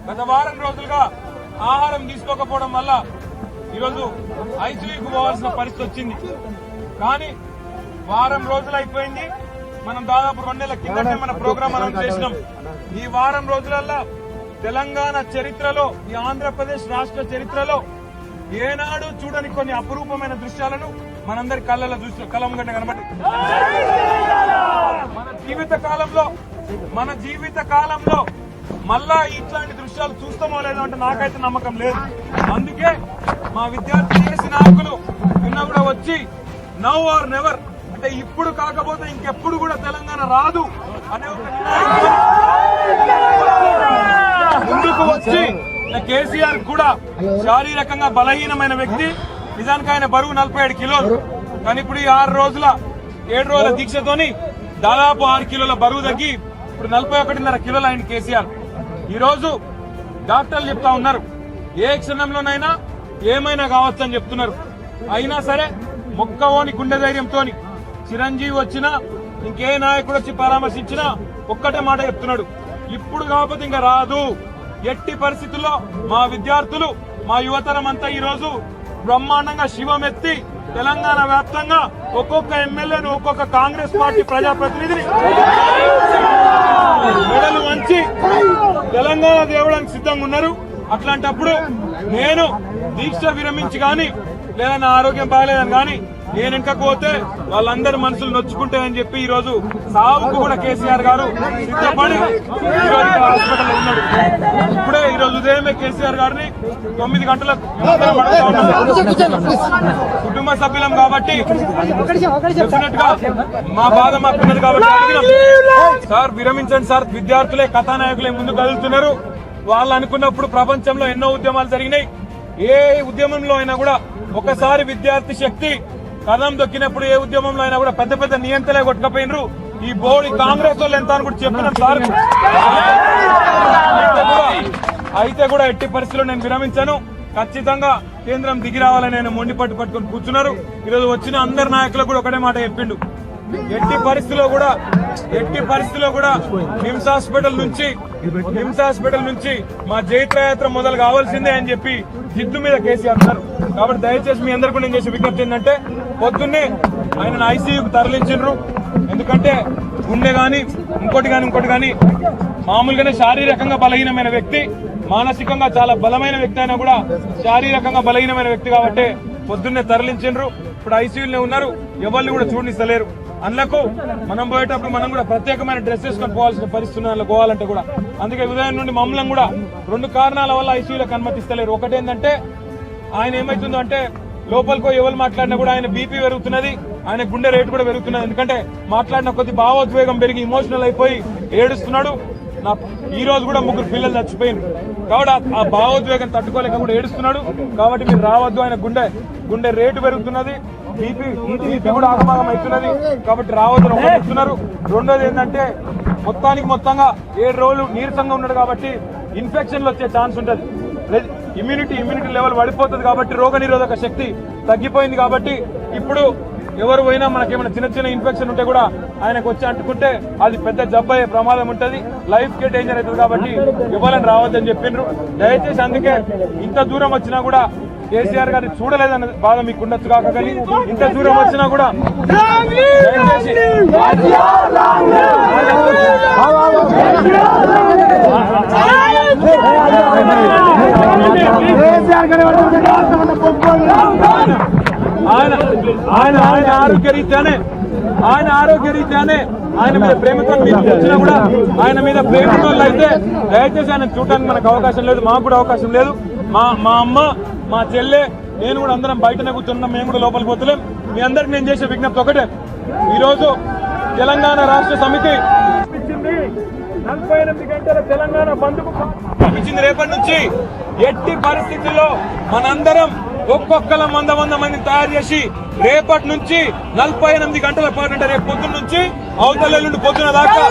గత వారం రోజులుగా ఆహారం తీసుకోకపోవడం వల్ల ఈరోజు ఐసీయూకి పోవాల్సిన పరిస్థితి వచ్చింది. కానీ వారం రోజులు అయిపోయింది. మనం దాదాపు 2 నెలల కిందటే మన ప్రోగ్రాం అనౌన్స్ చేసినాం. ఈ వారం రోజులలో తెలంగాణ చరిత్రలో, ఈ ఆంధ్రప్రదేశ్ రాష్ట్ర చరిత్రలో ఏనాడు చూడని కొన్ని అపురూపమైన దృశ్యాలను మనందరి కళ్ళలో కలంగట్ట కనబడి మన జీవిత కాలంలో మళ్ళా ఇట్లాంటి దృశ్యాలు చూస్తామో లేదో అంటే నాకైతే నమ్మకం లేదు. అందుకే మా విద్యార్థి చేసిన నాయకులు నిన్న కూడా వచ్చి నౌ ఆర్ నెవర్ అంటే ఇప్పుడు కాకపోతే ఇంకెప్పుడు కూడా తెలంగాణ రాదు అనే ఒక ముందుకు వచ్చి కేసీఆర్ కూడా శారీరకంగా బలహీనమైన వ్యక్తి. నిజానికి ఆయన బరువు 47 కిలోలు. కానీ ఇప్పుడు ఈ 7 రోజుల దీక్షతోని దాదాపు 6 కిలోల బరువు తగ్గి ఇప్పుడు 41.5 కిలోలు ఆయన కేసీఆర్. ఈ రోజు డాక్టర్లు చెప్తా ఉన్నారు ఏ క్షణంలోనైనా ఏమైనా కావచ్చని చెప్తున్నారు. అయినా సరే మొక్కవోని గుండె ధైర్యంతో చిరంజీవి వచ్చినా ఇంకే నాయకుడు వచ్చి పరామర్శించినా ఒక్కటే మాట చెప్తున్నాడు, ఇప్పుడు కాకపోతే ఇంకా రాదు. ఎట్టి పరిస్థితుల్లో మా విద్యార్థులు, మా యువతరం అంతా ఈ రోజు బ్రహ్మాండంగా శివమెత్తి తెలంగాణ వ్యాప్తంగా ఒక్కొక్క ఎమ్మెల్యేను, ఒక్కొక్క కాంగ్రెస్ పార్టీ ప్రజాప్రతినిధిని మెడలు వంచి తెలంగాణ దేవుడానికి సిద్ధంగా ఉన్నారు. అట్లాంటప్పుడు నేను దీక్ష విరమించి గాని లేదా నా ఆరోగ్యం బాగలేదని గాని నేను ఇంకపోతే వాళ్ళందరి మనసులు నొచ్చుకుంటాయని చెప్పి ఈ రోజు సావుకు కూడా కేసీఆర్ గారు సిద్ధపడి ఈరోజు హాస్పిటల్లో ఉన్నాడు. ఇప్పుడే ఈ రోజు ఉదయమే కేసీఆర్ గారిని 9 గంటలకు కుటుంబ సభ్యులం కాబట్టి డెఫినెట్ గా మా బాధ మాకున్నది కాబట్టి సార్ విరమించండి సార్. విద్యార్థులే కథానాయకులే ముందు కదులుతున్నారు. వాళ్ళు అనుకున్నప్పుడు ప్రపంచంలో ఎన్నో ఉద్యమాలు జరిగినాయి. ఏ ఉద్యమంలో అయినా కూడా ఒకసారి విద్యార్థి శక్తి కదం దొక్కినప్పుడు ఏ ఉద్యమంలో అయినా కూడా పెద్ద పెద్ద నియంతలే కొట్టుకపోయినరు. ఈ బోర్డు కాంగ్రెస్ వాళ్ళు ఎంత అని కూడా చెప్పినారు సార్. అయితే కూడా ఎట్టి పరిస్థితుల్లో నేను విరమించాను. ఖచ్చితంగా కేంద్రం దిగి రావాలని ఆయన మొండి పట్టుకొని కూర్చున్నారు. ఈరోజు వచ్చిన అందరి నాయకులకు కూడా ఒకటే మాట చెప్పిండు, ఎట్టి పరిస్థితుల్లో కూడా నిమ్స్ హాస్పిటల్ నుంచి మా జైత్రయాత్ర మొదలు కావాల్సిందే అని చెప్పి జిద్దు మీద కేసీఆర్ అన్నారు. కాబట్టి దయచేసి మీ అందరికీ నేను చేసే విజ్ఞప్తి ఏంటంటే పొద్దున్నే ఆయన ఐసీయూకి తరలించిండ్రు. ఎందుకంటే గుండె గాని ఇంకోటి గాని మామూలుగానే శారీరకంగా బలహీనమైన వ్యక్తి, మానసికంగా చాలా బలమైన వ్యక్తి అయినా కూడా శారీరకంగా బలహీనమైన వ్యక్తి కాబట్టి పొద్దున్నే తరలించిండ్రు. ఇప్పుడు ఐసీయూలోనే ఉన్నారు. ఎవరిని కూడా చూడనిస్తలేరు. అందులకు మనం పోయేటప్పుడు మనం కూడా ప్రత్యేకమైన డ్రెస్ వేసుకొని పోవాల్సిన పరిస్థితి అందులో పోవాలంటే కూడా. అందుకే ఉదయం నుండి మమ్మల్ని కూడా 2 కారణాల వల్ల ఐసీయూలకు అనుమతిస్తలేరు. ఒకటేంటంటే ఆయన ఏమైతుందో అంటే లోపలికో ఎవరు మాట్లాడినా కూడా ఆయన బీపీ పెరుగుతున్నది, ఆయన గుండె రేటు కూడా పెరుగుతున్నది. ఎందుకంటే మాట్లాడిన కొద్ది భావోద్వేగం పెరిగి ఇమోషనల్ అయిపోయి ఏడుస్తున్నాడు. ఈ రోజు కూడా 3 పిల్లలు చచ్చిపోయింది కాబట్టి ఆ భావోద్వేగం తట్టుకోలేక కూడా ఏడుస్తున్నాడు. కాబట్టి మీరు రావద్దు, ఆయన గుండె రేటు పెరుగుతున్నది, బీపీ కూడా ఆగమాగం అవుతున్నది కాబట్టి రావద్దు చెప్తున్నారు. రెండోది ఏంటంటే మొత్తంగా 7 రోజులు నీరసంగా ఉన్నాడు కాబట్టి ఇన్ఫెక్షన్లు వచ్చే ఛాన్స్ ఉంటుంది. ఇమ్యూనిటీ లెవెల్ పడిపోతుంది కాబట్టి రోగనిరోధక శక్తి తగ్గిపోయింది. కాబట్టి ఇప్పుడు ఎవరు పోయినా మనకేమైనా చిన్న ఇన్ఫెక్షన్ ఉంటే కూడా ఆయనకు వచ్చి అంటుకుంటే అది పెద్ద జబ్బయ్యే ప్రమాదం ఉంటుంది, లైఫ్ కే డేంజర్ అవుతుంది. కాబట్టి ఇవ్వాలని రావద్దని చెప్పిండ్రు. దయచేసి అందుకే ఇంత దూరం వచ్చినా కూడా కేసీఆర్ గారిని చూడలేదన్న బాధ మీకు ఉండొచ్చు కాక, కానీ ఇంత దూరం వచ్చినా కూడా దయచేసి ఆయన ఆరోగ్యరీత్యానే ఆయన మీద ప్రేమతో మీరు వచ్చినా కూడా ఆయన మీద ప్రేమతో అయితే దయచేసి ఆయన చూడడానికి మనకు అవకాశం లేదు, మాకు కూడా అవకాశం లేదు. మా అమ్మ, మా చెల్లె, నేను కూడా అందరం బయటనే కూర్చున్నాం. మేము కూడా లోపలికి పోతలేం. మీ అందరికి నేను చేసే విజ్ఞప్తి ఒకటే, ఈరోజు తెలంగాణ రాష్ట్ర సమితి 48 గంటల తెలంగాణ బంద్కు పంపించింది. రేపటి నుంచి ఎట్టి పరిస్థితుల్లో మనందరం ఒక్కొక్కల 100 మంది తయారు చేసి రేపటి నుంచి 48 గంటల పాటు అంటే రేపు పొద్దున్న నుంచి అవతల పొద్దున దాకా